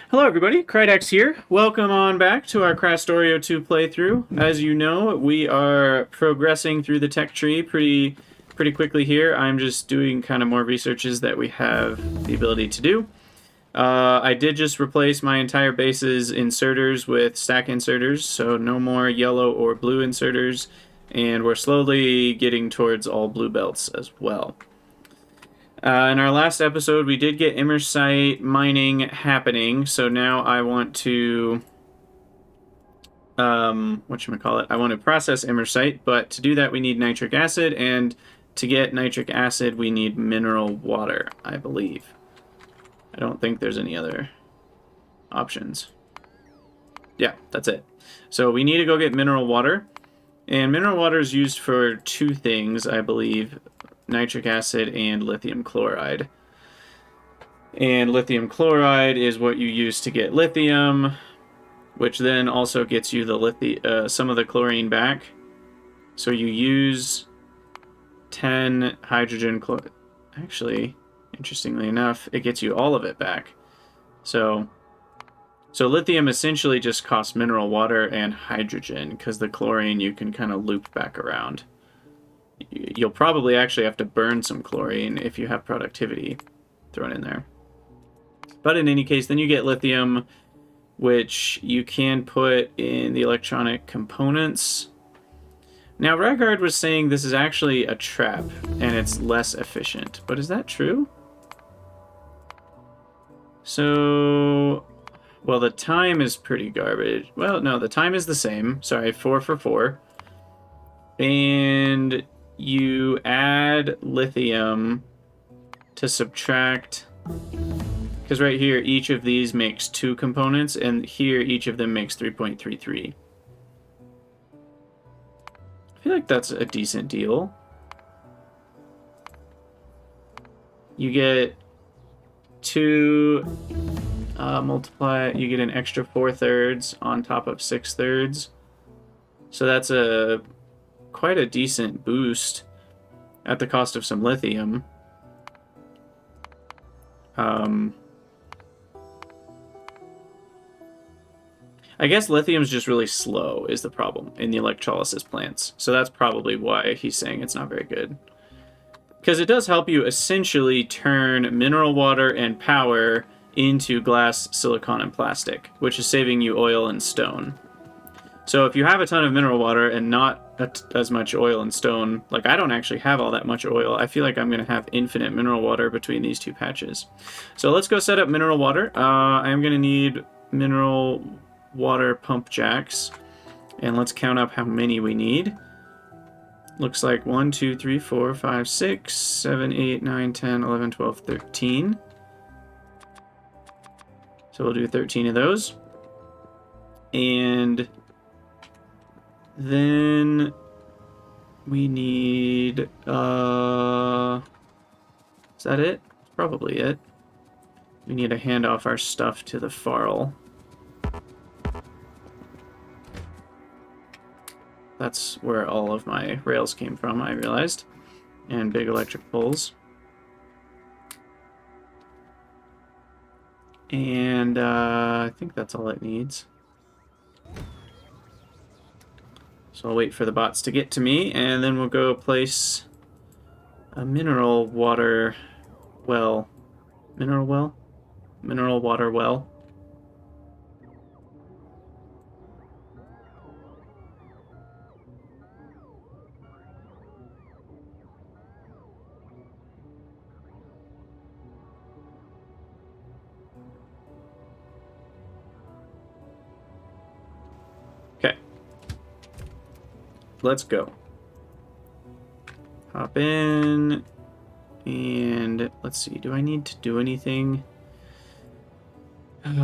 Hello everybody, Krydex here. Welcome on back to our Krastorio 2 playthrough. As you know, we are progressing through the tech tree pretty quickly here. I'm just doing kind of more researches that we have the ability to do. I did just replace my entire base's inserters with stack inserters, so no more yellow or blue inserters, and we're slowly getting towards all blue belts as well. In our last episode, we did get Immersite mining happening, so now I want to, whatchamacallit, I want to process Immersite, but to do that we need nitric acid, and to get nitric acid we need mineral water, I believe. I don't think there's any other options. Yeah, that's it. So we need to go get mineral water, and mineral water is used for two things, I believe. Nitric acid and lithium chloride. And lithium chloride is what you use to get lithium, which then also gets you the some of the chlorine back. So you use 10 hydrogen chloride. Actually, interestingly enough, it gets you all of it back. So lithium essentially just costs mineral water and hydrogen, because the chlorine you can kind of loop back around. You'll probably actually have to burn some chlorine if you have productivity thrown in there. But in any case, then you get lithium, which you can put in the electronic components. Now, Ragard was saying this is actually a trap, and it's less efficient. But is that true? So, well, the time is pretty garbage. Well, no, the time is the same. Sorry, 4 for 4. And you add lithium to subtract, because right here each of these makes 2 components, and here each of them makes 3.33. I feel like that's a decent deal. You get 2 multiply, you get an extra 4/3 on top of 6/3, so that's quite a decent boost at the cost of some lithium. I guess lithium's just really slow is the problem in the electrolysis plants. So that's probably why he's saying it's not very good. Because it does help you essentially turn mineral water and power into glass, silicon, and plastic, which is saving you oil and stone. So if you have a ton of mineral water and not as much oil and stone, like I don't actually have all that much oil, I feel like I'm going to have infinite mineral water between these two patches. So let's go set up mineral water. I'm going to need mineral water pump jacks, and let's count up how many we need. Looks like 1, 2, 3, 4, 5, 6, 7, 8, 9, 10, 11, 12, 13. So we'll do 13 of those. And then we need, is that it? That's probably it. We need to hand off our stuff to the Farl. That's where all of my rails came from, I realized. And big electric poles. And I think that's all it needs. So I'll wait for the bots to get to me, and then we'll go place a mineral water well. Mineral well? Mineral water well. Okay. Let's go. Hop in, and let's see, do I need to do anything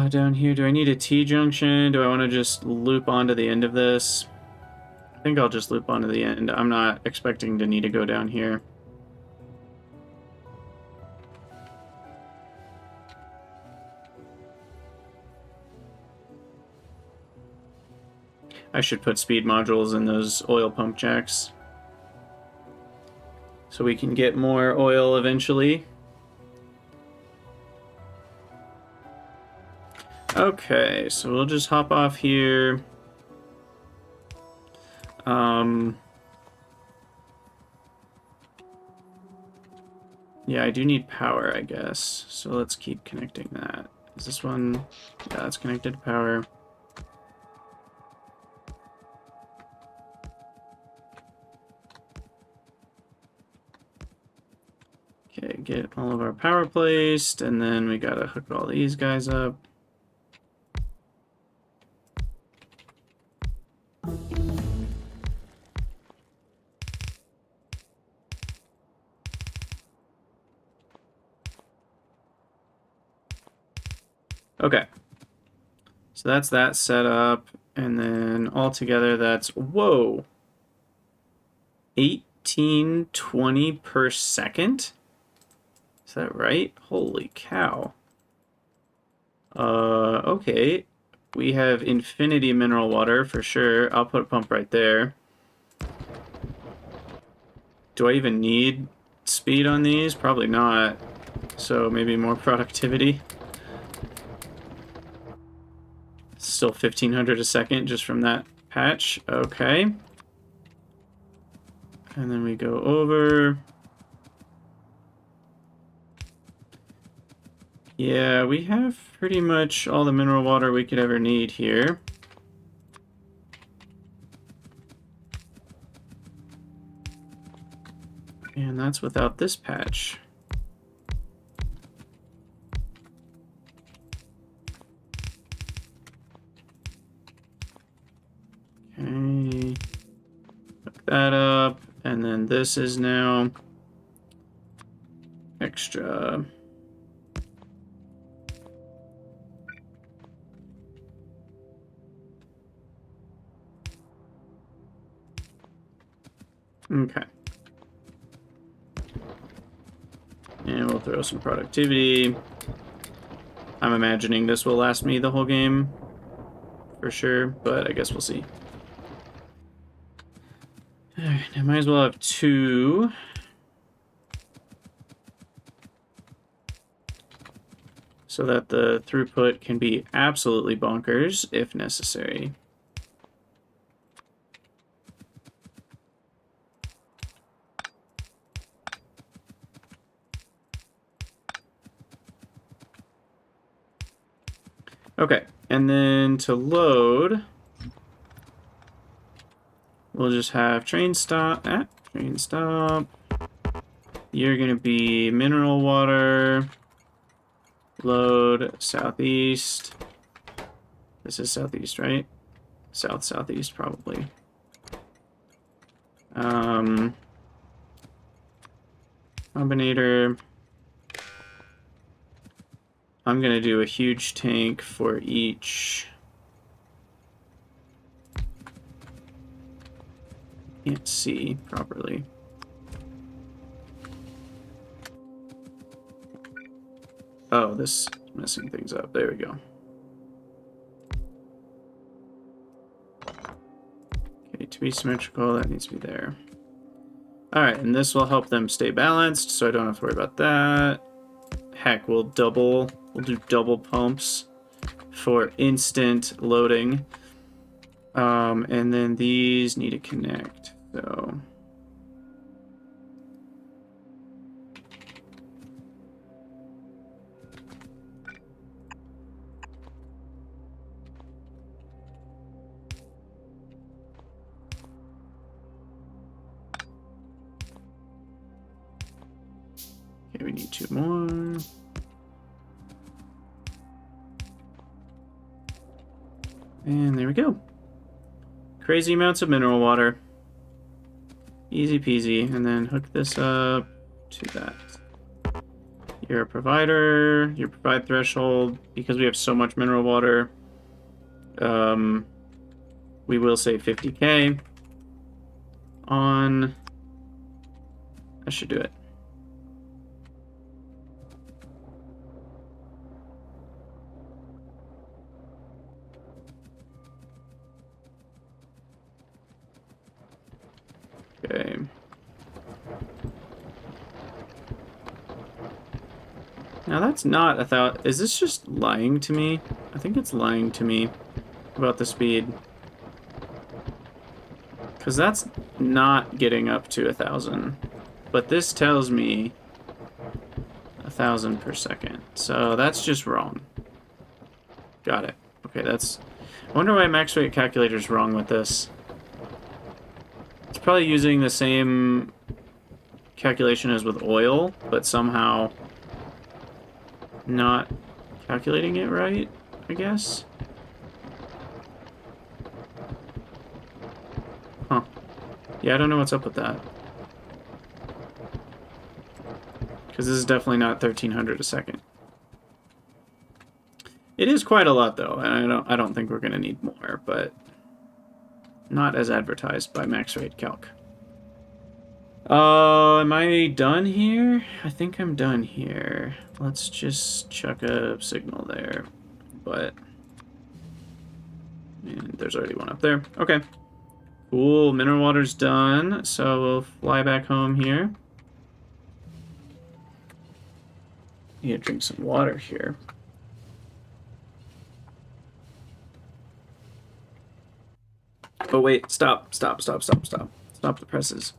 down here? Do I need a T-junction? Do I want to just loop onto the end of this? I think I'll just loop onto the end. I'm not expecting to need to go down here. I should put speed modules in those oil pump jacks, so we can get more oil eventually. Okay, so we'll just hop off here. Yeah, I do need power, I guess. So let's keep connecting that. Is this one? Yeah, it's connected to power. Okay, get all of our power placed, and then we gotta hook all these guys up. Okay. So that's that set up, and then altogether that's, whoa, 1820 per second? Is that right? Holy cow. Okay. We have infinity mineral water for sure. I'll put a pump right there. Do I even need speed on these? Probably not. So maybe more productivity. Still 1500 a second just from that patch. Okay. And then we go over. Yeah, we have pretty much all the mineral water we could ever need here. And that's without this patch. Okay. Hook that up. And then this is now extra. Okay. And we'll throw some productivity. I'm imagining this will last me the whole game for sure, but I guess we'll see. Alright, I might as well have two. So that the throughput can be absolutely bonkers if necessary. Okay, and then to load, we'll just have train stop. Train stop. You're going to be mineral water. Load southeast. This is southeast, right? Southeast, probably. Combinator. I'm going to do a huge tank for each. Can't see properly. Oh, this is messing things up. There we go. Okay, to be symmetrical, that needs to be there. Alright, and this will help them stay balanced, so I don't have to worry about that. Heck, we'll do double pumps for instant loading. And then these need to connect, so... Okay, we need two more. And there we go. Crazy amounts of mineral water. Easy peasy. And then hook this up to that. You're a provider. Your provide threshold. Because we have so much mineral water, we will say 50k on... I should do it. Okay. Now Now that's not a thousand. Is this just lying to me? I think it's lying to me about the speed. Because that's not getting up to 1,000. But this tells me 1,000 per second. So that's just wrong. Got it. Okay, that's... I wonder why max rate calculator's wrong with this. It's probably using the same calculation as with oil, but somehow not calculating it right, I guess. Huh. Yeah, I don't know what's up with that. Because this is definitely not 1,300 a second. It is quite a lot, though, and I don't think we're going to need more, but not as advertised by Max Rate Calc. Am I done here? I think I'm done here. Let's just chuck a signal there, but... And there's already one up there. Okay. Cool, mineral water's done, so we'll fly back home here. Need to drink some water here. Oh wait, stop the presses.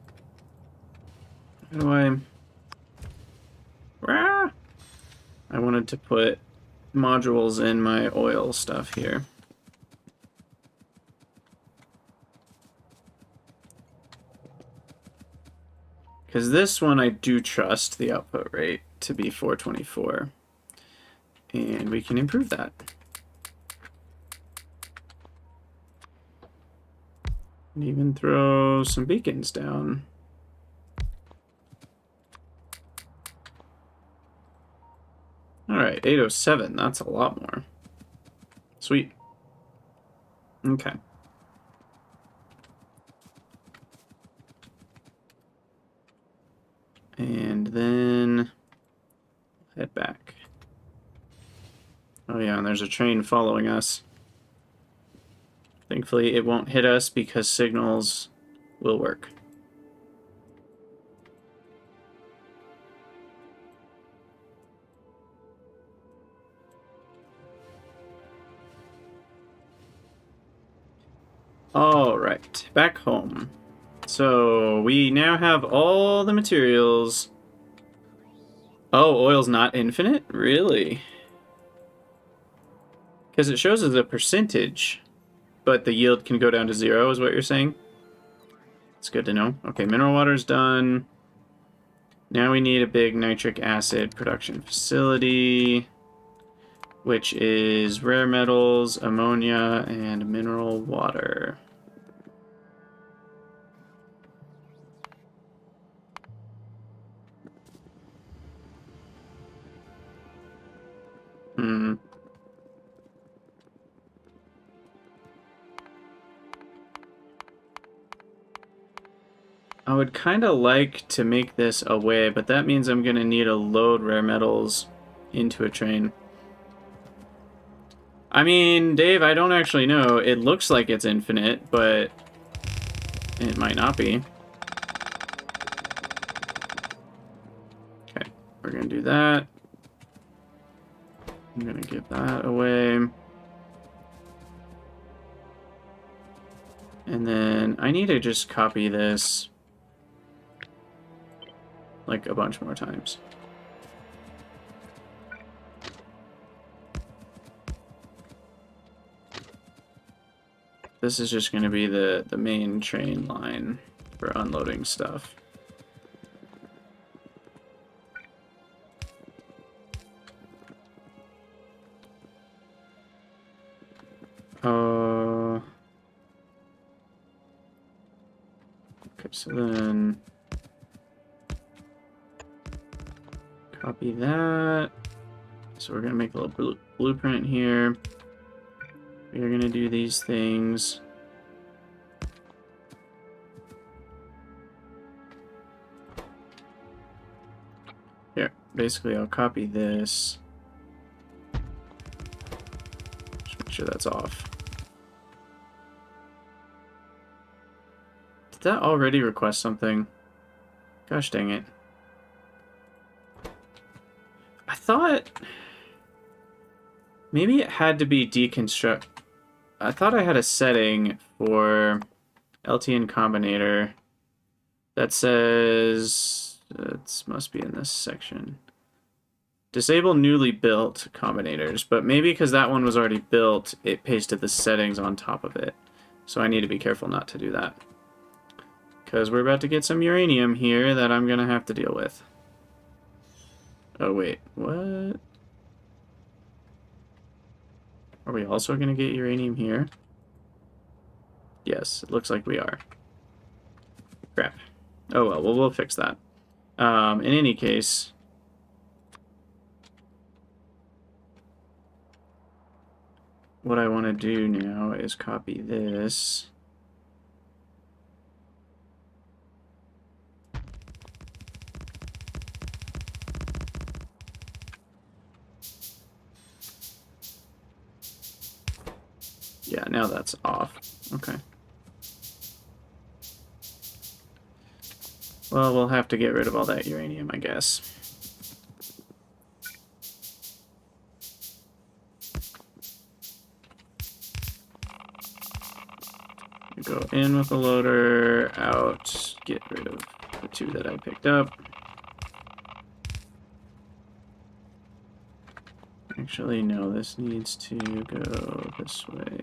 How do I... Rah! I wanted to put modules in my oil stuff here. Because this one I do trust the output rate to be 424. And we can improve that. And even throw some beacons down. Alright, 807, that's a lot more. Sweet. Okay. And then head back. Oh yeah, and there's a train following us. Thankfully, it won't hit us because signals will work. Alright, back home. So, we now have all the materials. Oh, oil's not infinite? Really? Because it shows as a percentage, but the yield can go down to 0, is what you're saying? It's good to know. Okay, mineral water's done. Now we need a big nitric acid production facility, which is rare metals, ammonia, and mineral water. I would kind of like to make this a way, but that means I'm going to need to load rare metals into a train. I mean, Dave, I don't actually know. It looks like it's infinite, but it might not be. Okay, we're going to do that. I'm going to give that away. And then I need to just copy this like a bunch more times. This is just going to be the main train line for unloading stuff. Okay, so then copy that. So we're going to make a little blueprint here. We're going to do these things. Here, basically I'll copy this. Just make sure that's off. Did that already request something? Gosh dang it. I thought maybe it had to be deconstruct. I thought I had a setting for LTN Combinator that says it must be in this section. Disable newly built combinators, but maybe because that one was already built, it pasted the settings on top of it. So I need to be careful not to do that. Because we're about to get some uranium here that I'm going to have to deal with. Oh, wait. What? Are we also going to get uranium here? Yes, it looks like we are. Crap. Oh, well, we'll fix that. In any case... what I want to do now is copy this. Yeah, now that's off. Okay. Well, we'll have to get rid of all that uranium, I guess. Go in with the loader, out, get rid of the two that I picked up. Actually, no, this needs to go this way.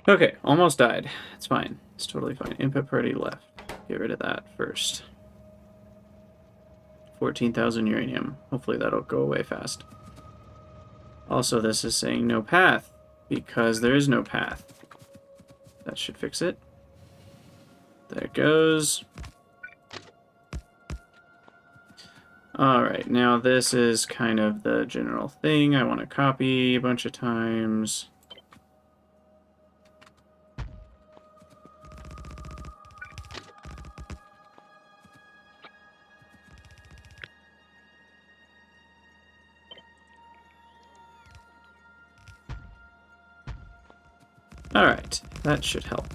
Okay, almost died. It's fine. It's totally fine. Input priority left. Get rid of that first. 14,000 uranium. Hopefully that'll go away fast. Also, this is saying no path, because there is no path. That should fix it. There it goes. Alright, now this is kind of the general thing I want to copy a bunch of times. Alright, that should help.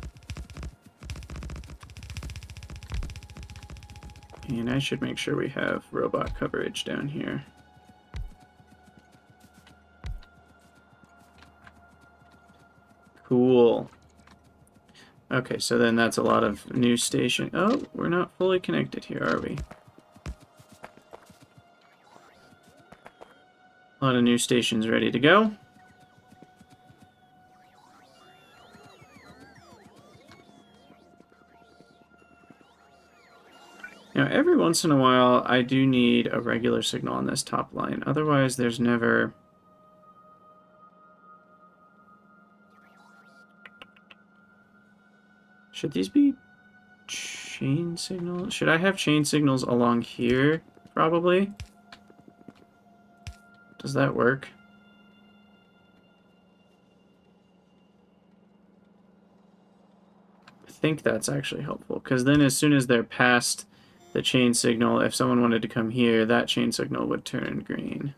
And I should make sure we have robot coverage down here. Cool. Okay, so then that's a lot of new station. Oh, we're not fully connected here, are we? A lot of new stations ready to go. Now, every once in a while, I do need a regular signal on this top line. Otherwise, there's never... Should these be chain signals? Should I have chain signals along here? Probably. Does that work? I think that's actually helpful, because then as soon as they're past the chain signal, if someone wanted to come here, that chain signal would turn green.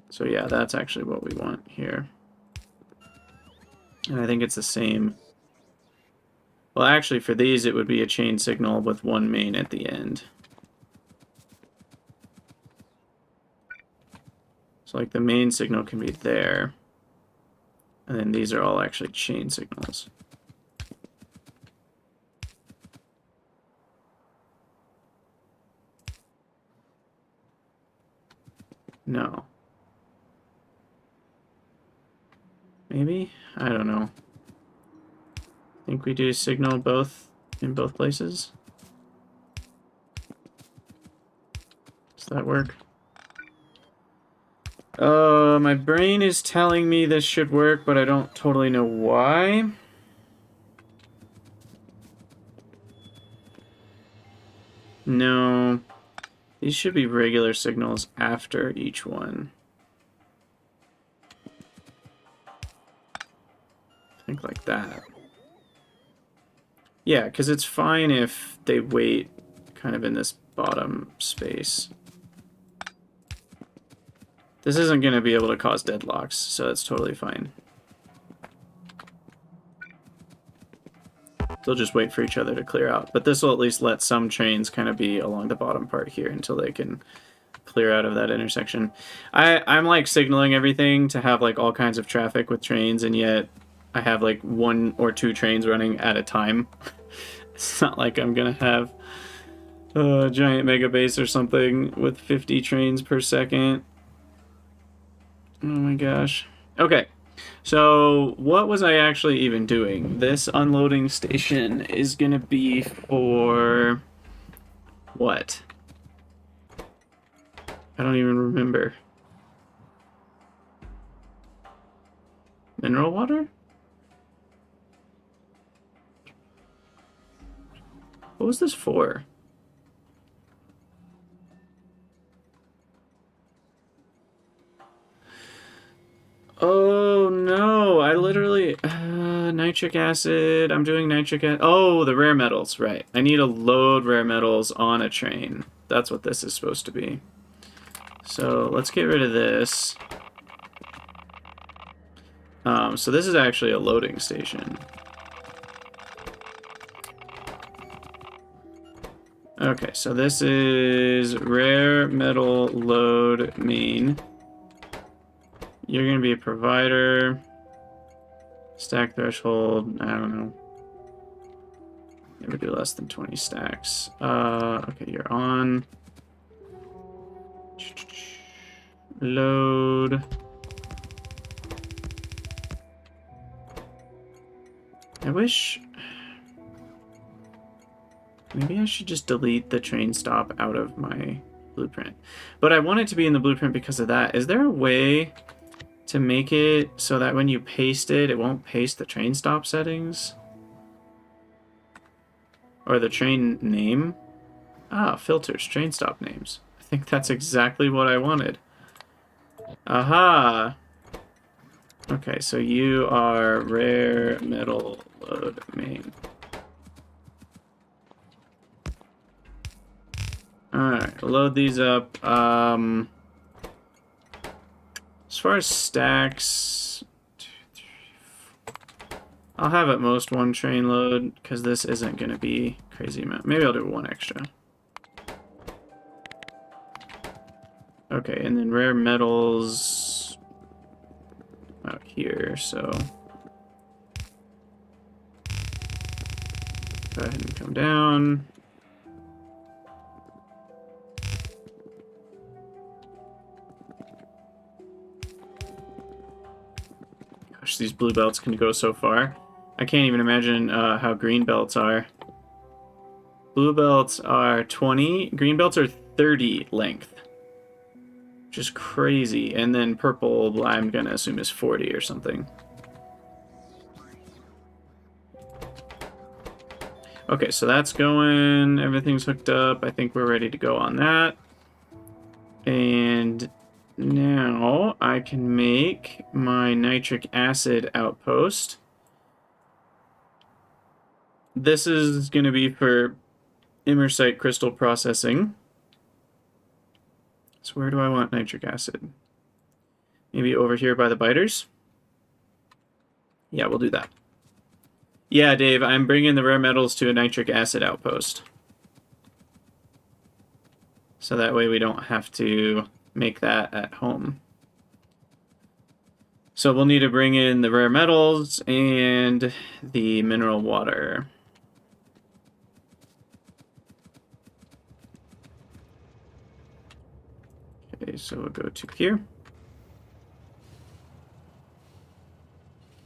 So yeah, that's actually what we want here. And I think it's the same. Well, actually, for these, it would be a chain signal with one main at the end. So, like, the main signal can be there. And then these are all actually chain signals. No. Maybe? I don't know. I think we do signal both in both places. Does that work? My brain is telling me this should work, but I don't totally know why. No. These should be regular signals after each one. I think like that. Yeah, because it's fine if they wait kind of in this bottom space. This isn't going to be able to cause deadlocks, so that's totally fine. They'll just wait for each other to clear out. But this will at least let some trains kind of be along the bottom part here until they can clear out of that intersection. I'm like signaling everything to have like all kinds of traffic with trains, and yet I have like 1 or 2 trains running at a time. It's not like I'm gonna have a giant mega base or something with 50 trains per second. Oh my gosh. Okay. So, what was I actually even doing? This unloading station is gonna be for what? I don't even remember. Mineral water? What was this for? Oh no, I literally nitric acid. I'm doing nitric acid. Oh, the rare metals, right. I need to load rare metals on a train. That's what this is supposed to be. So let's get rid of this. So this is actually a loading station. Okay, so this is rare metal load main. You're going to be a provider. Stack threshold, I don't know. Never do less than 20 stacks. Okay, you're on. Load. I wish... Maybe I should just delete the train stop out of my blueprint. But I want it to be in the blueprint because of that. Is there a way to make it so that when you paste it, it won't paste the train stop settings? Or the train name? Ah, filters, train stop names. I think that's exactly what I wanted. Aha! Okay, so you are rare metal load main. Alright, load these up. As far as stacks, 2, 3, 4. I'll have at most 1 train load, because this isn't going to be crazy amount. Maybe I'll do 1 extra. Okay, and then rare metals out here, so go ahead and come down. Gosh, these blue belts can go so far. I can't even imagine how green belts are. Blue belts are 20, green belts are 30 length. Just crazy. And then purple, I'm going to assume is 40 or something. Okay, so that's going. Everything's hooked up. I think we're ready to go on that. And now I can make my nitric acid outpost. This is going to be for Immersite crystal processing. So where do I want nitric acid? Maybe over here by the biters? Yeah, we'll do that. Yeah, Dave, I'm bringing the rare metals to a nitric acid outpost. So that way we don't have to make that at home. So we'll need to bring in the rare metals and the mineral water. Okay, so we'll go to here.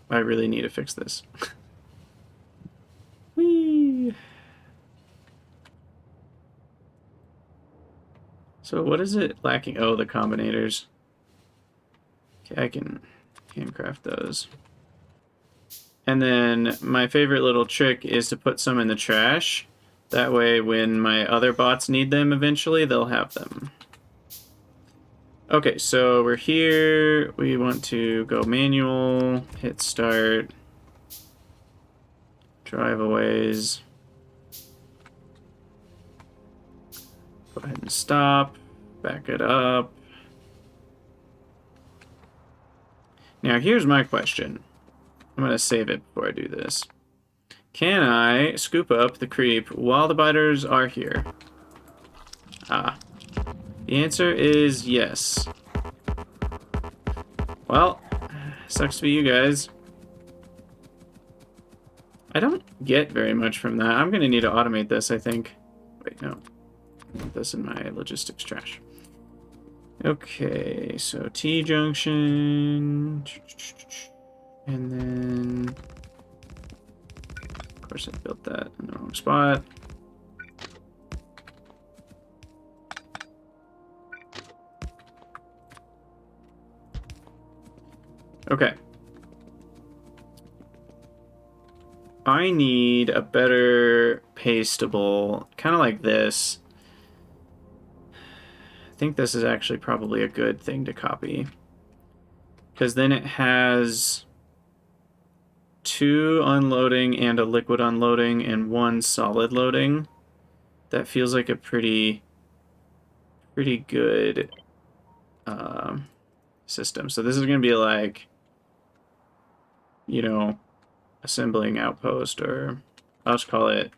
I really need to fix this. Whee! So what is it lacking? Oh, the combinators. Okay, I can handcraft those. And then my favorite little trick is to put some in the trash. That way when my other bots need them eventually, they'll have them. Okay, so we're here. We want to go manual, hit start, driveaways. Go ahead and stop, back it up. Now, here's my question. I'm going to save it before I do this. Can I scoop up the creep while the biters are here? Ah. The answer is yes. Well, sucks for you guys. I don't get very much from that. I'm going to need to automate this, I think. Wait, no. I want this in my logistics trash. Okay, so T-junction. And then... Of course, I built that in the wrong spot. Okay. I need a better pastable, kind of like this. I think this is actually probably a good thing to copy. Because then it has 2 unloading and a liquid unloading and 1 solid loading. That feels like a pretty good system. So this is going to be like, you know, assembling outpost, or I'll just call it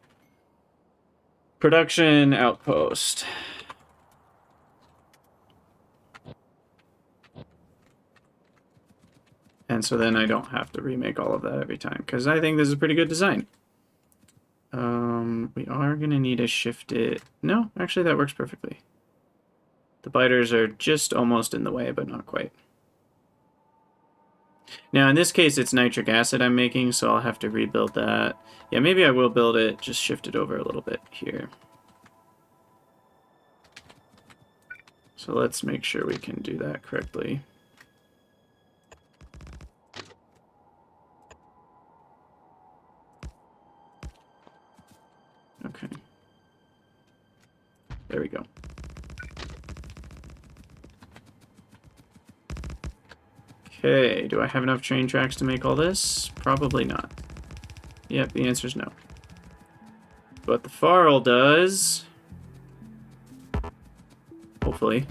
production outpost. And so then I don't have to remake all of that every time, because I think this is a pretty good design. We are going to need to shift it. No, actually that works perfectly. The biters are just almost in the way, but not quite. Now in this case it's nitric acid I'm making, so I'll have to rebuild that. Yeah, maybe I will build it, just shift it over a little bit here. So let's make sure we can do that correctly. Okay. There we go. Okay, do I have enough train tracks to make all this? Probably not. Yep, the answer is no. But the Farl does. Hopefully.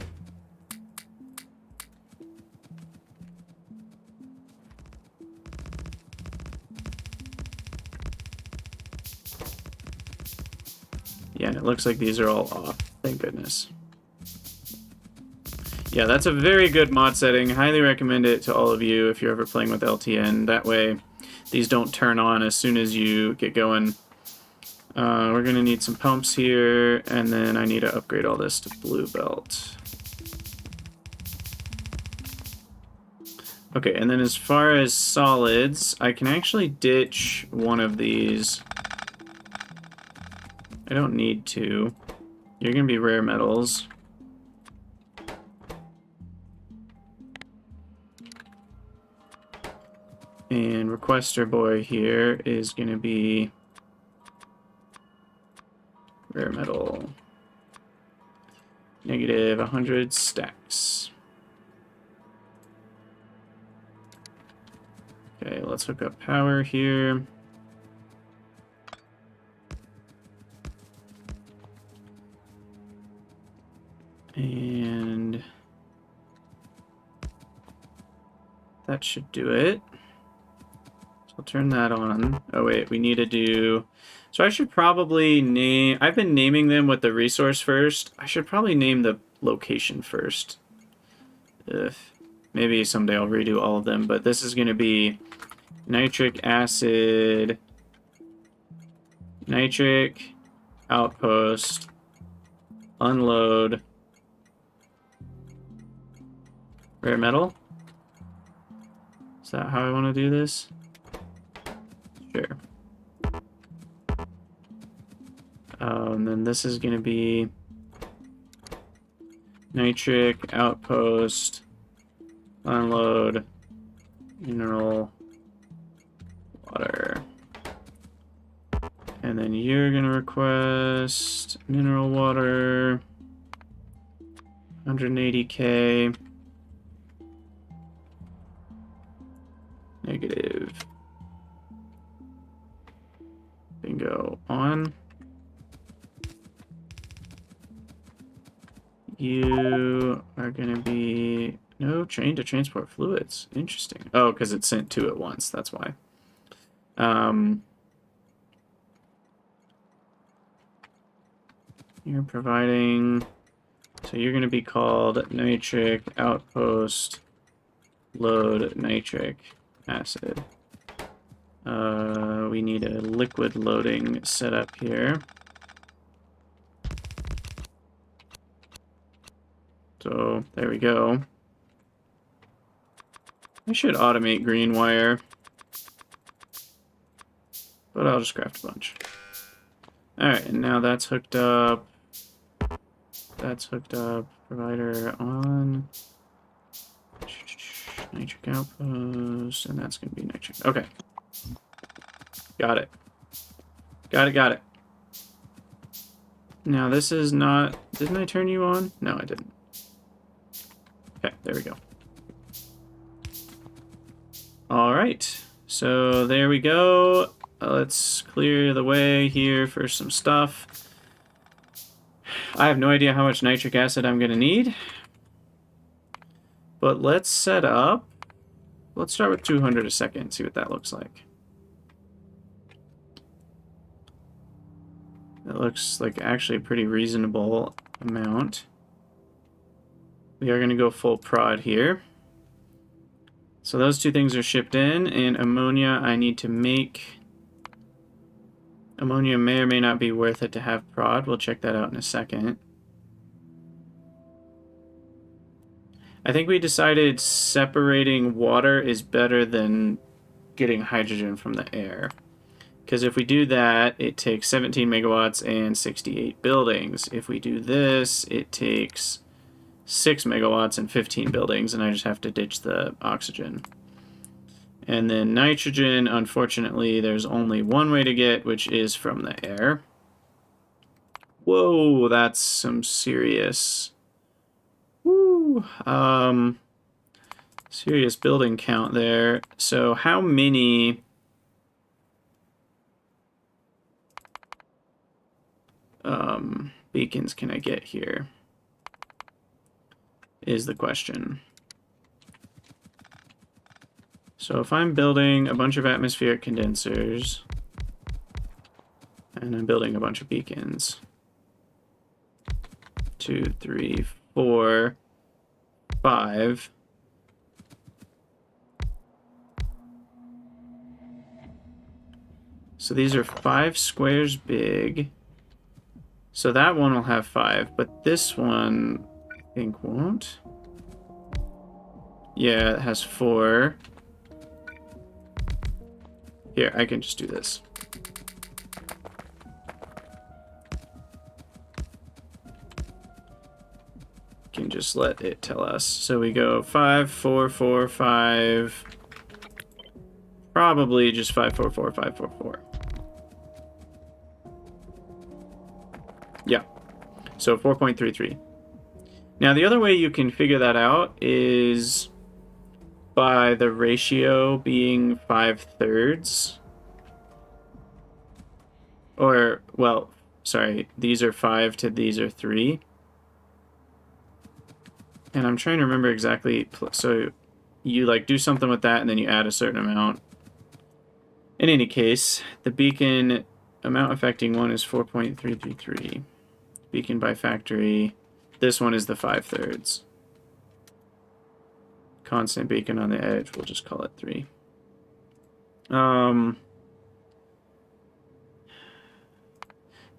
Yeah, and it looks like these are all off. Thank goodness. Yeah, that's a very good mod setting. Highly recommend it to all of you if you're ever playing with LTN. That way, these don't turn on as soon as you get going. We're going to need some pumps here, and then I need to upgrade all this to blue belt. Okay, and then as far as solids, I can actually ditch one of these. I don't need to. You're going to be rare metals. And requester boy here is going to be rare metal. Negative 100 stacks. Okay, let's hook up power here. And that should do it. So I'll turn that on. Oh wait, we need to do... So I should probably name... I've been naming them with the resource first. I should probably name the location first. Maybe someday I'll redo all of them, but this is going to be nitric acid, nitric, outpost, unload, rare metal. Is that how I want to do this? Sure. And then this is going to be nitric, outpost, unload, mineral, water. And then you're going to request mineral water, 180k. Negative. Bingo. On. You are going to be... No, train to transport fluids. Interesting. Oh, because it's sent two at once. That's why. You're providing... So you're going to be called Nitric Outpost Load Nitric Acid. We need a liquid loading setup here. So there we go. I should automate green wire, but I'll just craft a bunch. Alright, and now that's hooked up. That's hooked up. Provider on. Nitric outpost, and that's going to be nitric. Okay. Got it. Got it. Now this is not... Didn't I turn you on? No, I didn't. Okay, there we go. Alright, so there we go. Let's clear the way here for some stuff. I have no idea how much nitric acid I'm going to need. But let's set up... Let's start with 200 a second, see what that looks like. That looks like actually a pretty reasonable amount. We are going to go full prod here. So those two things are shipped in, and ammonia I need to make. Ammonia may or may not be worth it to have prod. We'll check that out in a second. I think we decided separating water is better than getting hydrogen from the air. Because if we do that, it takes 17 megawatts and 68 buildings. If we do this, it takes 6 megawatts and 15 buildings, and I just have to ditch the oxygen. And then nitrogen, unfortunately, there's only one way to get, which is from the air. Whoa, that's some serious... Woo! Serious building count there. So how many... beacons can I get here? Is the question. So if I'm building a bunch of atmospheric condensers, and I'm building a bunch of beacons, 2, 3, 4, 5. So these are 5 squares big. So that one will have 5, but this one I think won't. Yeah, it has 4. Here, I can just do this. Can just let it tell us. So we go 5, 4, 4, 5. Probably just 5, 4, 4, 5, 4, 4. Yeah. So 4.33. Now the other way you can figure that out is by the ratio being 5/3. Or, well, sorry, these are 5 to these are 3. And I'm trying to remember exactly, so you like do something with that and then you add a certain amount. In any case, the beacon amount affecting one is 4.333. Beacon by factory. This one is the 5/3. Constant beacon on the edge, we'll just call it 3. Then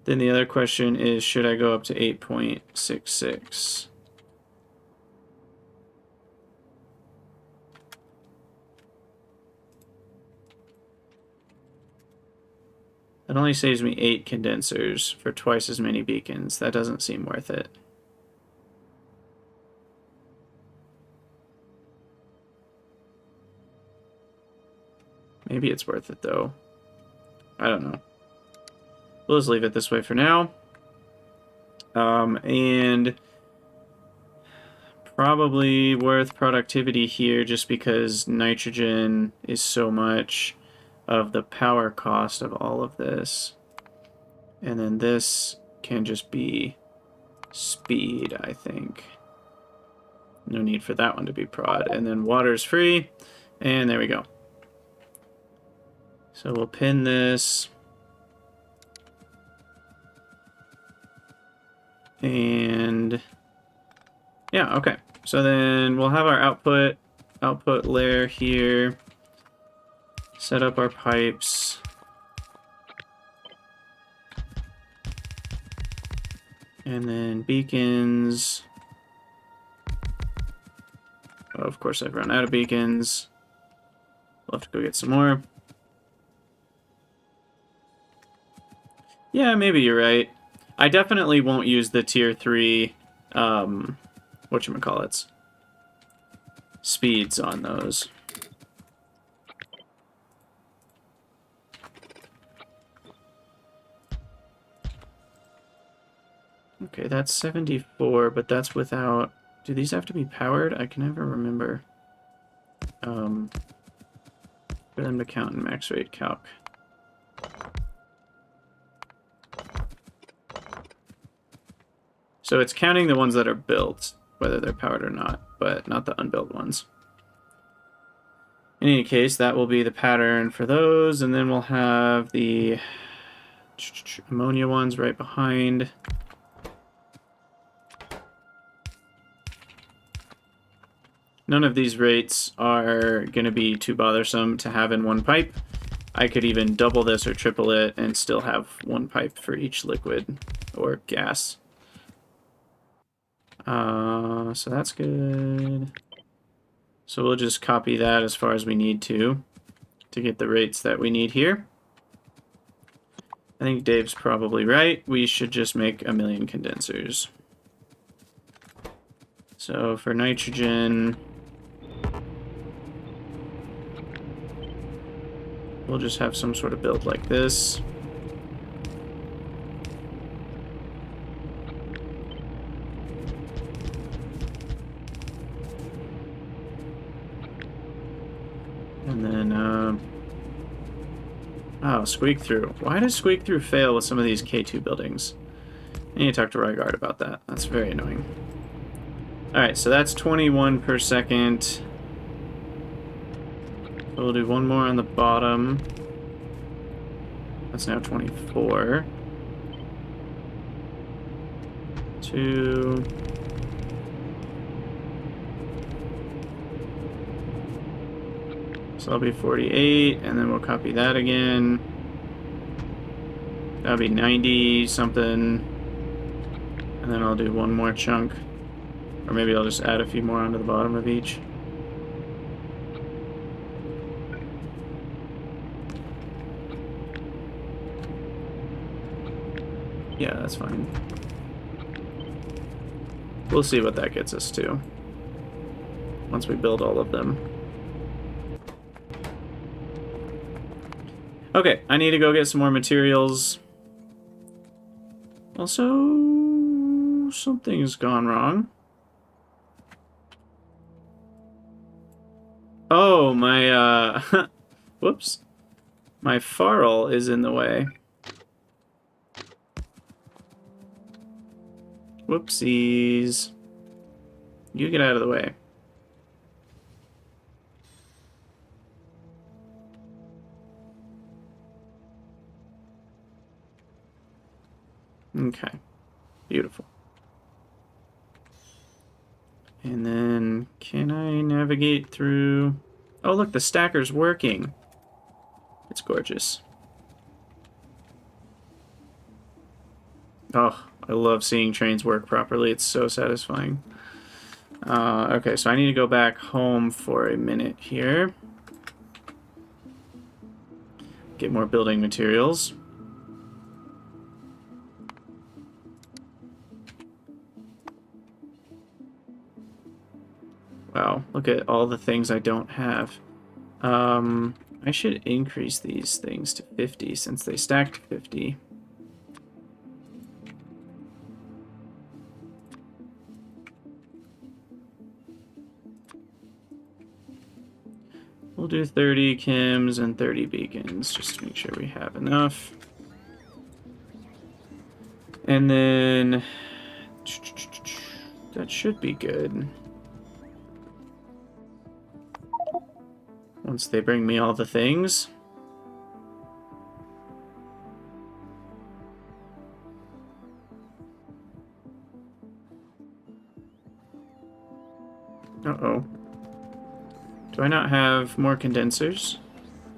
the other question is, should I go up to 8.66? That only saves me 8 condensers for twice as many beacons. That doesn't seem worth it. Maybe it's worth it, though. I don't know. We'll just leave it this way for now. And probably worth productivity here just because nitrogen is so much of the power cost of all of this. And then this can just be speed, I think. No need for that one to be prod. And then water's free. And there we go. So we'll pin this. And yeah, okay. So then we'll have our output layer here. Set up our pipes. And then beacons. Oh, of course, I've run out of beacons. We'll have to go get some more. Yeah, maybe you're right. I definitely won't use the tier 3, whatchamacallits, speeds on those. Okay, that's 74, but that's without... Do these have to be powered? I can never remember. For them to count in max rate calc. So it's counting the ones that are built, whether they're powered or not, but not the unbuilt ones. In any case, that will be the pattern for those, and then we'll have the ammonia ones right behind. None of these rates are going to be too bothersome to have in one pipe. I could even double this or triple it and still have one pipe for each liquid or gas. So that's good. So we'll just copy that as far as we need to get the rates that we need here. I think Dave's probably right. We should just make 1,000,000 condensers. So for nitrogen, we'll just have some sort of build like this. And then, oh, Squeak Through. Why does Squeak Through fail with some of these K2 buildings? I need to talk to Ryguard about that. That's very annoying. Alright, so that's 21 per second. So we'll do one more on the bottom. That's now 24. 2. So that'll be 48, and then we'll copy that again. That'll be 90 something. And then I'll do one more chunk. Or maybe I'll just add a few more onto the bottom of each. Yeah, that's fine. We'll see what that gets us to once we build all of them. Okay, I need to go get some more materials. Also, something's gone wrong. Oh, my, whoops. My farl is in the way. Whoopsies. You get out of the way. Okay. Beautiful. And then, can I navigate through... Oh, look, the stacker's working. It's gorgeous. Oh, I love seeing trains work properly. It's so satisfying. Okay, so I need to go back home for a minute here. Get more building materials. Wow, look at all the things I don't have. I should increase these things to 50 since they stacked 50. We'll do 30 chems and 30 beacons just to make sure we have enough. And then that should be good. once they bring me all the things. Uh-oh. Do I not have more condensers?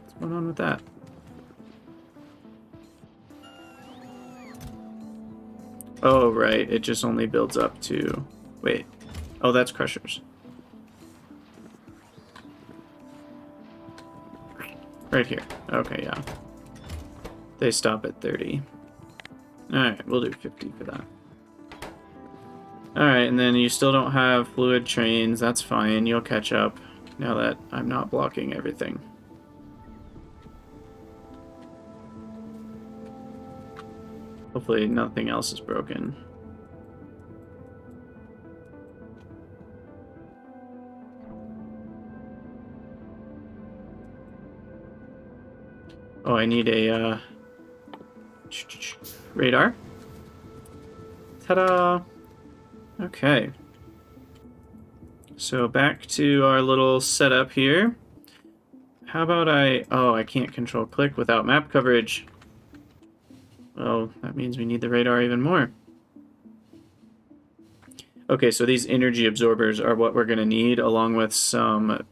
What's going on with that? Oh, right. It just only builds up to... Wait. Oh, that's crushers. Right here. Okay, yeah. They stop at 30. Alright, we'll do 50 for that. Alright, and then you still don't have fluid trains. That's fine. You'll catch up now that I'm not blocking everything. Hopefully nothing else is broken. Oh, I need a radar. Ta-da! Okay. So back to our little setup here. How about oh, I can't control click without map coverage. Oh, that means we need the radar even more. Okay, so these energy absorbers are what we're going to need, along with some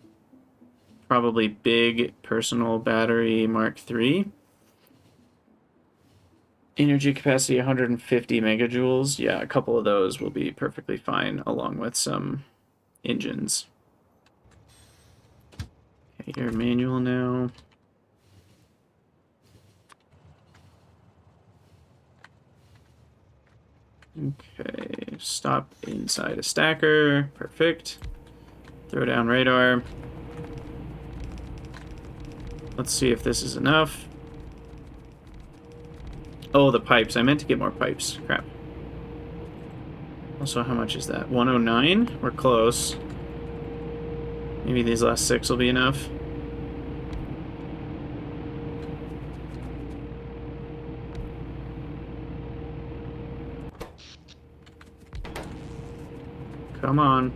probably big personal battery Mark III. Energy capacity 150 megajoules. Yeah, a couple of those will be perfectly fine, along with some engines. Okay, you're manual now. Okay, stop inside a stacker. Perfect. Throw down radar. Let's see if this is enough. Oh, the pipes. I meant to get more pipes. Crap. Also, how much is that? 109? We're close. Maybe these last 6 will be enough. Come on.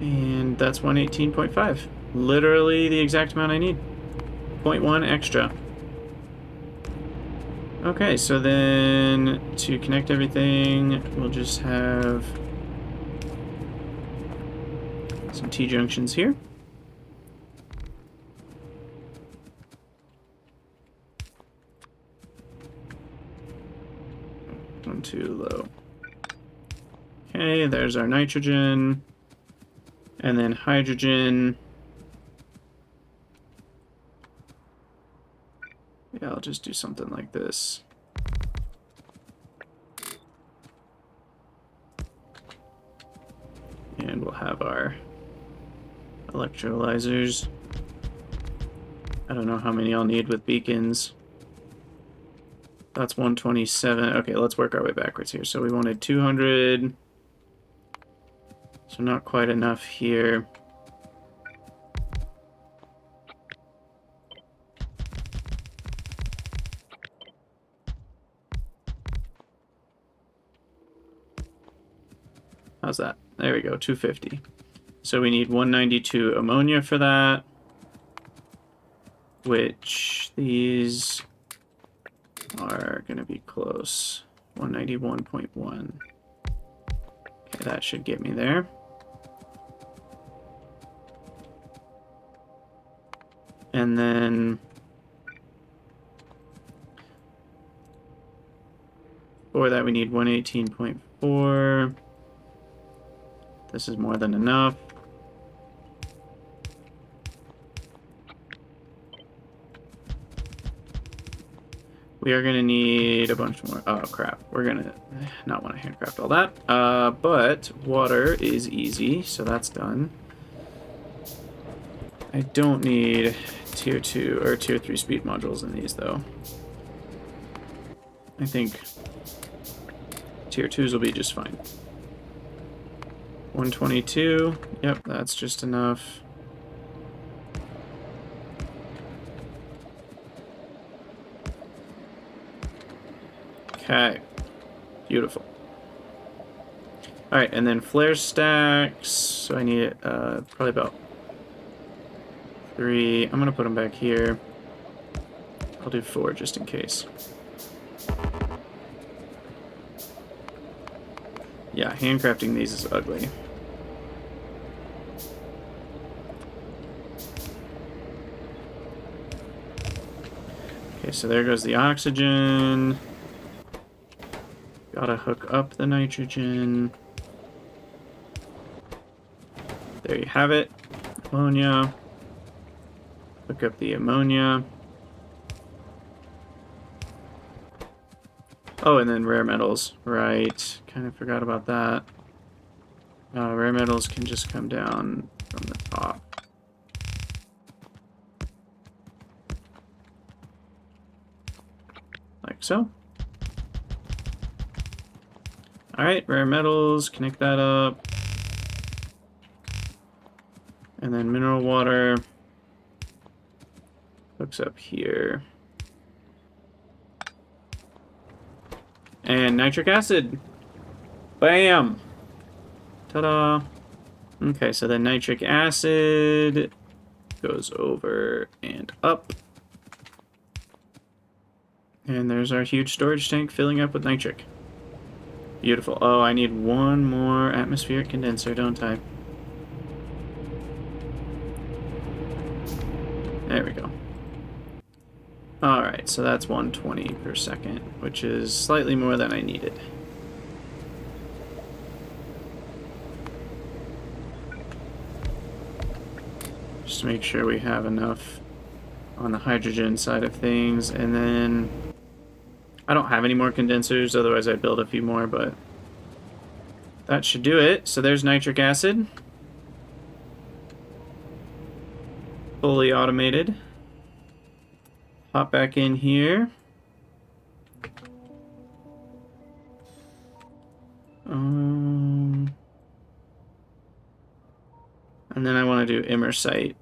And that's 118.5. Literally the exact amount I need. 0.1 extra. Okay, so then to connect everything, we'll just have some T-junctions here. One too low. Okay, there's our nitrogen. And then hydrogen. Yeah, I'll just do something like this. And we'll have our electrolyzers. I don't know how many I'll need with beacons. That's 127. Okay, let's work our way backwards here. So we wanted 200. So not quite enough here. How's that? There we go, 250. So we need 192 ammonia for that. Which these are going to be close. 191.1. Okay, that should get me there. And then for that we need 118.4. This is more than enough. We are going to need a bunch more. Oh, crap. We're going to not want to handcraft all that. But water is easy, so that's done. I don't need tier 2 or tier 3 speed modules in these, though. I think tier 2s will be just fine. 122. Yep, that's just enough. Okay. Beautiful. Alright, and then flare stacks. So I need probably about 3. I'm going to put them back here. I'll do 4 just in case. Yeah, handcrafting these is ugly. Okay, so there goes the oxygen. Gotta hook up the nitrogen. There you have it. Ammonia. Hook up the ammonia. Oh, and then rare metals. Right. Kind of forgot about that. Rare metals can just come down from the top. Like so. Alright, rare metals. Connect that up. And then mineral water hooks up here. And nitric acid. Bam! Ta-da! Okay, so then nitric acid goes over and up. And there's our huge storage tank filling up with nitric. Beautiful. Oh, I need one more atmospheric condenser, don't I? There we go. Alright, so that's 120 per second, which is slightly more than I needed. Just to make sure we have enough on the hydrogen side of things, and then I don't have any more condensers, otherwise I'd build a few more, but that should do it. So there's nitric acid. Fully automated. Hop back in here. And then I want to do Immersite.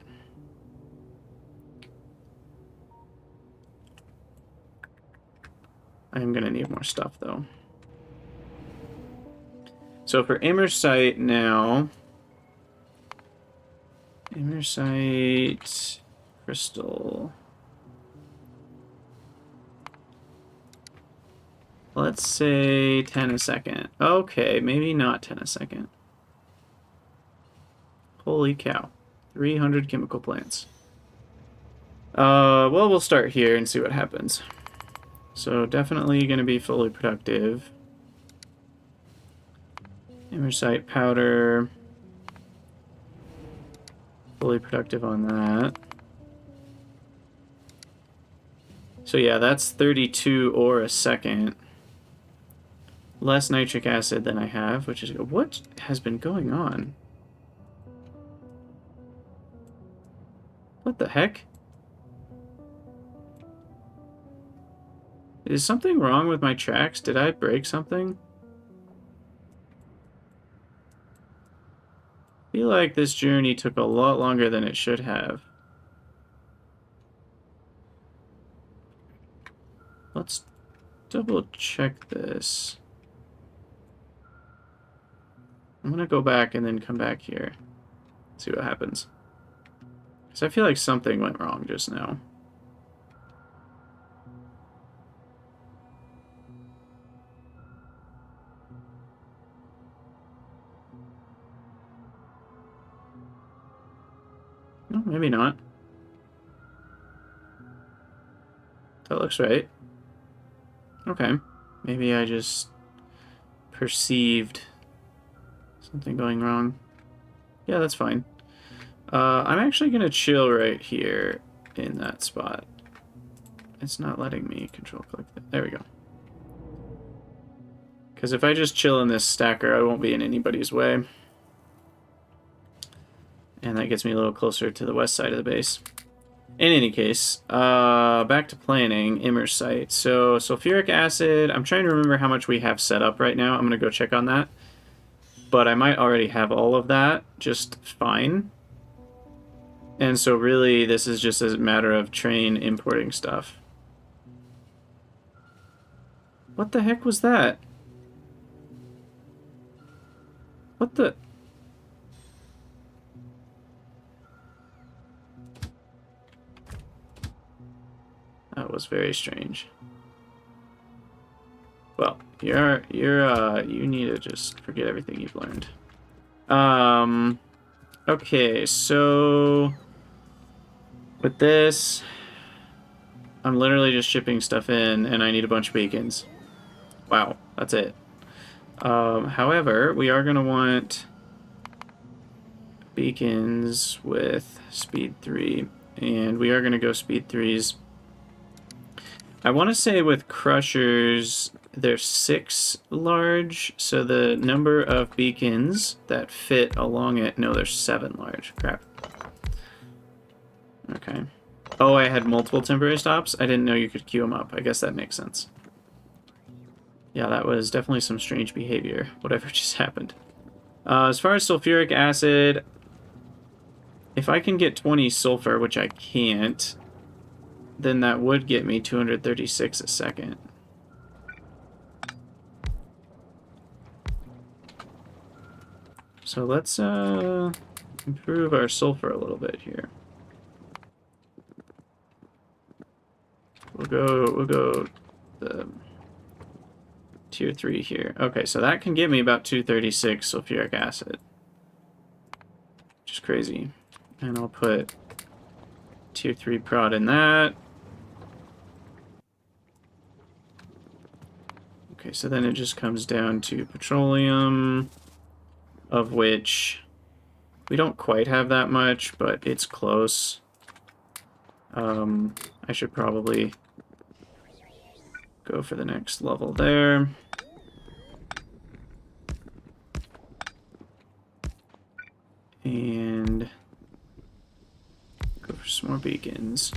I'm going to need more stuff, though. So for Immersite now... Immersite... Crystal... Let's say 10 a second. Okay, maybe not 10 a second. Holy cow. 300 chemical plants. Well, we'll start here and see what happens. So definitely going to be fully productive. Immersite powder. Fully productive on that. So yeah, that's 32 ore a second. Less nitric acid than I have, which is... What has been going on? What the heck? Is something wrong with my tracks? Did I break something? I feel like this journey took a lot longer than it should have. Let's double check this. I'm gonna go back and then come back here. See what happens. Because I feel like something went wrong just now. No, maybe not. That looks right. Okay. Maybe I just perceived something going wrong. Yeah, that's fine. I'm actually going to chill right here in that spot. It's not letting me control click that. There we go. Because if I just chill in this stacker, I won't be in anybody's way. And that gets me a little closer to the west side of the base. In any case, back to planning, Immersite. So, sulfuric acid, I'm trying to remember how much we have set up right now. I'm going to go check on that. But I might already have all of that just fine. And so really, this is just a matter of train importing stuff. What the heck was that? What the... That was very strange. Well, you need to just forget everything you've learned. Okay, so with this, I'm literally just shipping stuff in, and I need a bunch of beacons. Wow, that's it. However, we are gonna want beacons with speed 3, and we are gonna go speed 3s. I want to say with crushers, they're 6 large, so the number of beacons that fit along it, no, there's 7 large. Crap. Okay. Oh, I had multiple temporary stops? I didn't know you could queue them up. I guess that makes sense. Yeah, that was definitely some strange behavior, whatever just happened. As far as sulfuric acid, if I can get 20 sulfur, which I can't, then that would get me 236 a second. So let's improve our sulfur a little bit here. We'll go tier 3 here. Okay, so that can give me about 236 sulfuric acid. Which is crazy. And I'll put tier 3 prod in that. Okay, so then it just comes down to petroleum, of which we don't quite have that much, but it's close. I should probably go for the next level there. And go for some more beacons.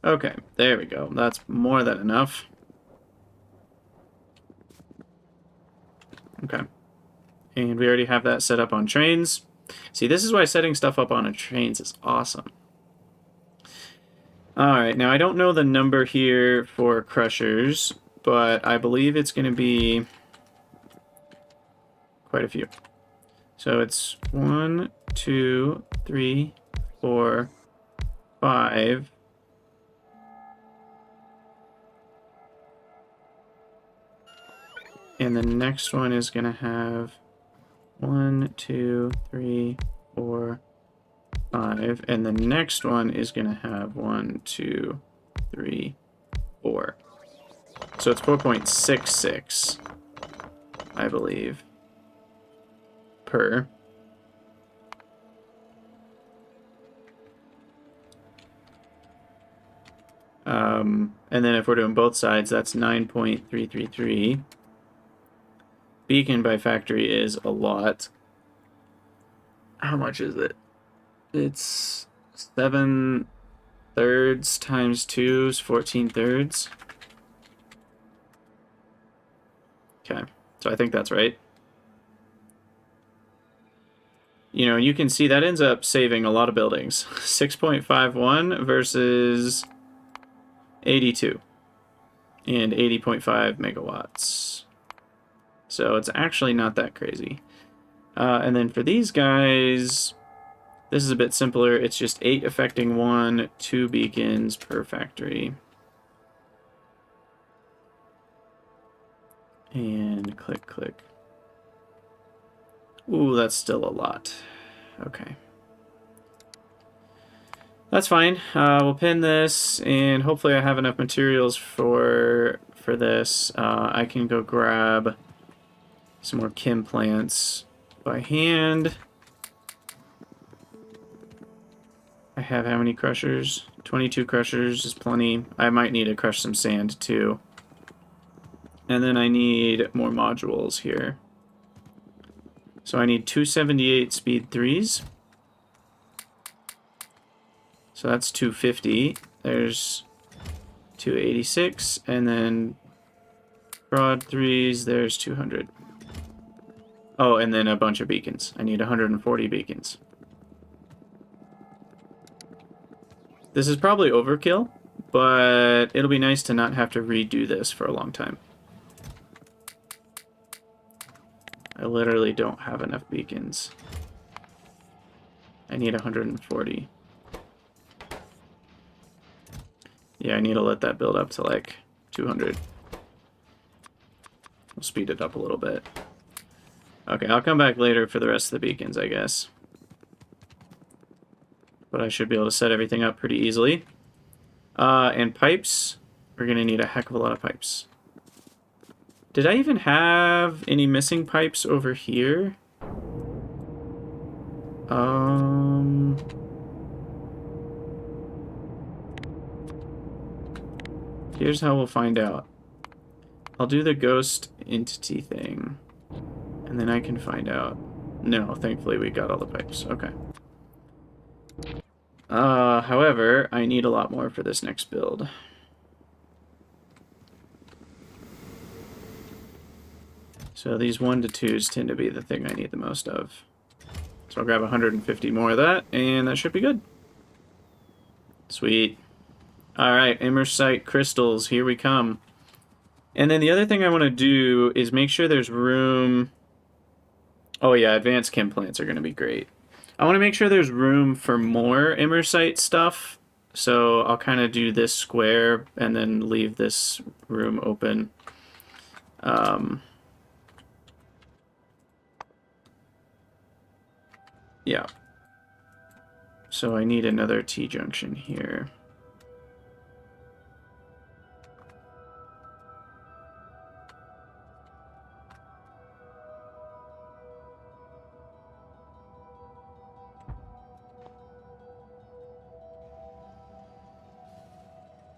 Okay, there we go. That's more than enough. Okay. And we already have that set up on trains. See, this is why setting stuff up on trains is awesome. Alright, now I don't know the number here for crushers, but I believe it's going to be quite a few. So it's 1, 2, 3, 4, 5. And the next one is going to have 1, 2, 3, 4, 5. And the next one is going to have 1, 2, 3, 4. So it's 4.66, I believe, per. And then if we're doing both sides, that's 9.333. Beacon by factory is a lot. How much is it? It's 7 thirds times 2 is 14 thirds. Okay, so I think that's right. You know, you can see that ends up saving a lot of buildings. 6.51 versus 82 and 80.5 megawatts. So it's actually not that crazy. And then for these guys, this is a bit simpler. It's just 8 affecting 1, 2 beacons per factory. And click, click. Ooh, that's still a lot. Okay. That's fine. We'll pin this, and hopefully I have enough materials for this. I can go grab some more chem plants by hand. I have how many crushers? 22 crushers is plenty. I might need to crush some sand too. And then I need more modules here. So I need 278 speed 3s. So that's 250. There's 286. And then broad 3s, there's 200. Oh, and then a bunch of beacons. I need 140 beacons. This is probably overkill, but it'll be nice to not have to redo this for a long time. I literally don't have enough beacons. I need 140. Yeah, I need to let that build up to like 200. We'll speed it up a little bit. Okay, I'll come back later for the rest of the beacons, I guess. But I should be able to set everything up pretty easily. And pipes. We're going to need a heck of a lot of pipes. Did I even have any missing pipes over here? Here's how we'll find out. I'll do the ghost entity thing. And then I can find out. No, thankfully we got all the pipes. Okay. However, I need a lot more for this next build. So these 1 to 2s tend to be the thing I need the most of. So I'll grab 150 more of that, and that should be good. Sweet. Alright, Immersite crystals, here we come. And then the other thing I want to do is make sure there's room... Oh yeah, advanced chem plants are going to be great. I want to make sure there's room for more Immersite stuff. So I'll kind of do this square and then leave this room open. Yeah. So I need another T-junction here.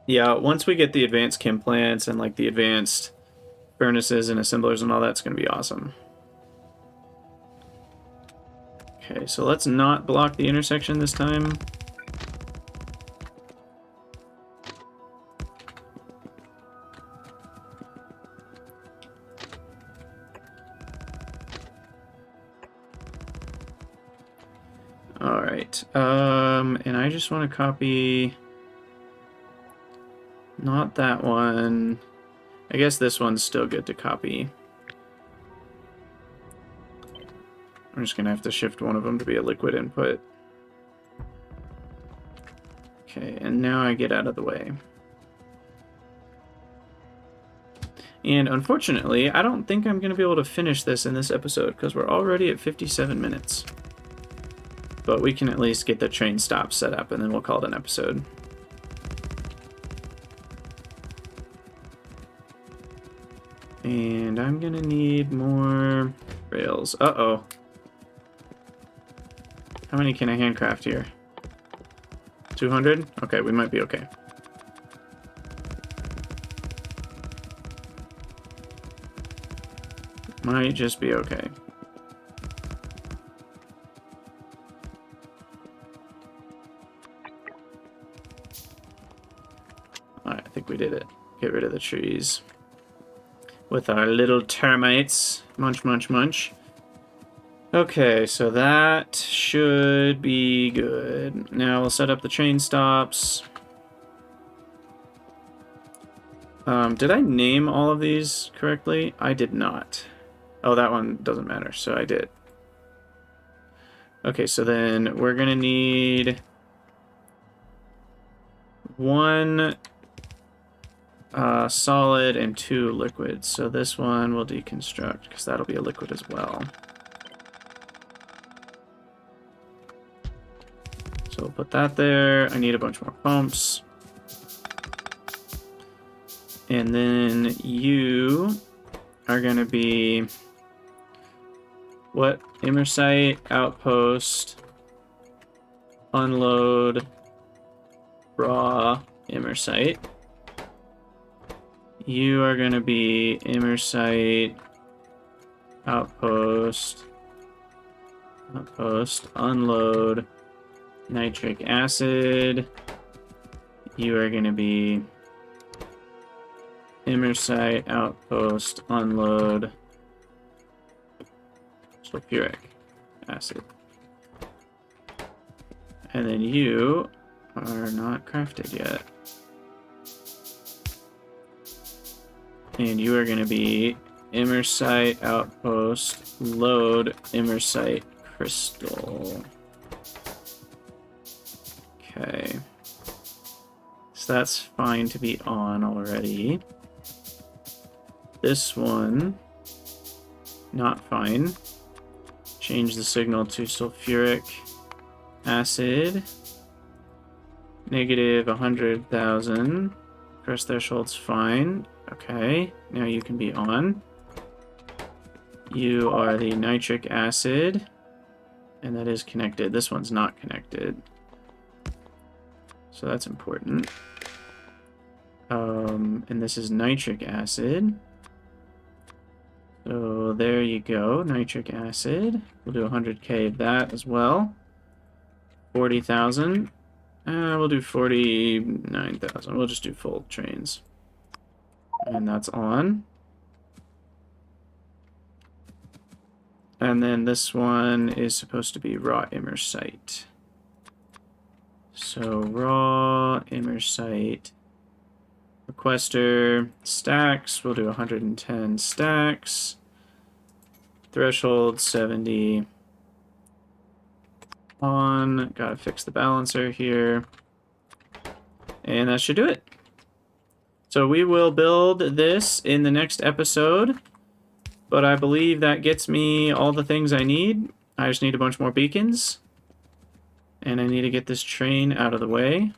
Yeah, once we get the advanced chem plants and like the advanced furnaces and assemblers and all that's going to be awesome. Okay, so let's not block the intersection this time. Alright, and I just want to copy... Not that one. I guess this one's still good to copy. I'm just going to have to shift one of them to be a liquid input. Okay, and now I get out of the way. And unfortunately, I don't think I'm going to be able to finish this in this episode because we're already at 57 minutes. But we can at least get the train stop set up and then we'll call it an episode. And I'm going to need more rails. Uh-oh. How many can I handcraft here? 200? Okay, we might be okay. Might just be okay. Alright, I think we did it. Get rid of the trees. With our little termites. Munch, munch, munch. Okay, so that should be good. Now we'll set up the train stops. Did I name all of these correctly? I did not. Oh, that one doesn't matter, so I did. Okay, so then we're gonna need one solid and 2 liquids. So this one will deconstruct because that'll be a liquid as well. So we'll put that there. I need a bunch more pumps. And then you are going to be what? Immersite, outpost, unload, raw, Immersite. You are going to be Immersite, outpost, unload, nitric acid. You are going to be Immersite, outpost, unload, sulfuric acid. And then you are not crafted yet. And you are going to be Immersite outpost, load Immersite crystal. Okay. So that's fine to be on already. This one, not fine. Change the signal to sulfuric acid. Negative 100,000. Press threshold's fine. Okay, now you can be on. You are the nitric acid, and that is connected. This one's not connected, so that's important. And this is nitric acid. So there you go, nitric acid. We'll do 100k of that as well. 40,000. We'll do 49,000. We'll just do full trains. And that's on. And then this one is supposed to be raw immersite. So raw immersite. Requester stacks. We'll do 110 stacks. Threshold 70. On. Gotta fix the balancer here. And that should do it. So we will build this in the next episode. But I believe that gets me all the things I need. I just need a bunch more beacons. And I need to get this train out of the way.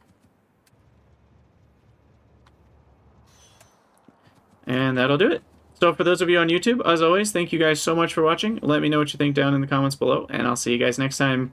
And that'll do it. So for those of you on YouTube, as always, thank you guys so much for watching. Let me know what you think down in the comments below, and I'll see you guys next time.